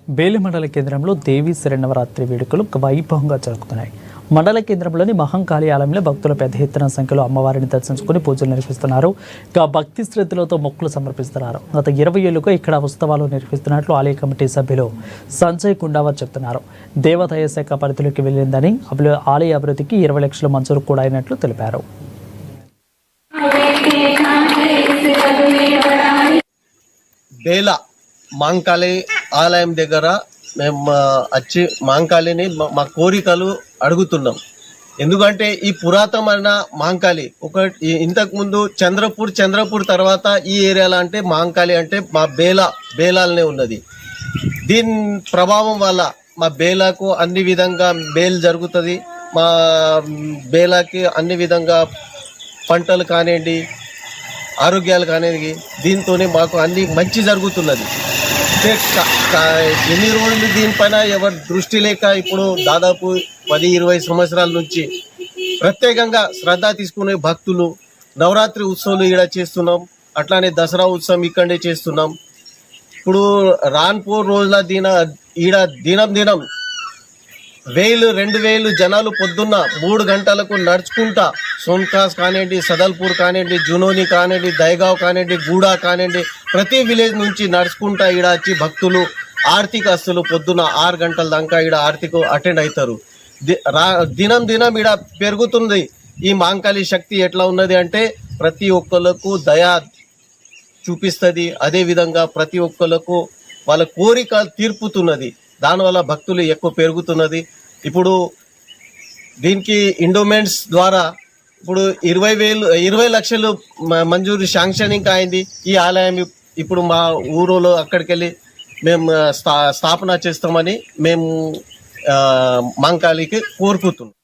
బేలి మండల కేంద్రంలో దేవీ శరణవరాత్రి వేడుకలు వైభవంగా జరుగుతున్నాయి. మండల కేంద్రంలోని మహంకాళి ఆలయంలో భక్తులు పెద్ద ఎత్తున సంఖ్యలో అమ్మవారిని దర్శించుకుని పూజలు నిర్వహిస్తున్నారు. భక్తి శ్రద్ధలతో మొక్కులు సమర్పిస్తున్నారు. గత 20 ఏళ్లుగా ఇక్కడ ఉత్సవాలు నిర్వహిస్తున్నట్లు ఆలయ కమిటీ సభ్యులు సంజయ్ కుండావర్ చెబుతున్నారు. దేవాదాయ శాఖ పరిధిలోకి వెళ్ళిందని, ఆలయ అభివృద్ధికి 20 లక్షలు మంజూరు కూడా అయినట్లు తెలిపారు. బేలా మాంకాళి ఆలయం దగ్గర మేము వచ్చి మాంకాళిని మా కోరికలు అడుగుతున్నాం. ఎందుకంటే ఈ పురాతనమైన మాంకాళి ఇంతకు ముందు చంద్రపూర్ తర్వాత ఈ ఏరియాలో అంటే మాంకాళి అంటే మా బేలాలనే ఉన్నది. దీని ప్రభావం వల్ల మా బేలాకు అన్ని విధంగా బేల్ జరుగుతుంది. మా బేలాకి అన్ని విధంగా పంటలు కానివ్వండి, ఆరోగ్యాలు కానివ్వండి, దీంతోనే మాకు అన్ని మంచి జరుగుతున్నది. ఎన్ని రోజులు దీనిపైన ఎవరి దృష్టి లేక ఇప్పుడు దాదాపు 10-20 సంవత్సరాల నుంచి ప్రత్యేకంగా శ్రద్ధ తీసుకునే భక్తులు నవరాత్రి ఉత్సవాలు ఇక్కడ చేస్తున్నాం. అట్లానే దసరా ఉత్సవం ఇక్కడే చేస్తున్నాం. ఇప్పుడు రాన్పూర్ రోజుల ఈడ దినం 1000-2000 జనాలు పొద్దున్న 3 గంటలకు నడుచుకుంటా సోన్కాస్ కానివ్వండి, సదల్పూర్ కానివ్వండి, జునోని కానివ్వండి, దైగావ్ కానివ్వండి, గూడా కానివ్వండి, ప్రతి విలేజ్ నుంచి నడుచుకుంటా ఈడ వచ్చి భక్తులు ఆర్తికస్తులు పొద్దున్న 6 గంటల దాకా ఈడ ఆర్తికు అటెండ్ అవుతారు. దినం ఈడ పెరుగుతుంది. ఈ మాంకాళి శక్తి ఎట్లా ఉన్నది అంటే ప్రతి ఒక్కళ్ళకు దయా చూపిస్తుంది. అదేవిధంగా ప్రతి ఒక్కళ్ళకు వాళ్ళ కోరిక తీర్పుతున్నది. దానివల్ల భక్తులు ఎక్కువ పెరుగుతున్నది. ఇప్పుడు దీనికి ఎండోమెంట్స్ ద్వారా ఇప్పుడు 20 లక్షలు మంజూరు శాంక్షనింగ్ అయింది. ఈ ఆలయం ఇప్పుడు మా ఊరిలో అక్కడికి వెళ్ళి మేము స్థాపన చేస్తామని మేము మాంకాళికి కోరుకుంటున్నాం.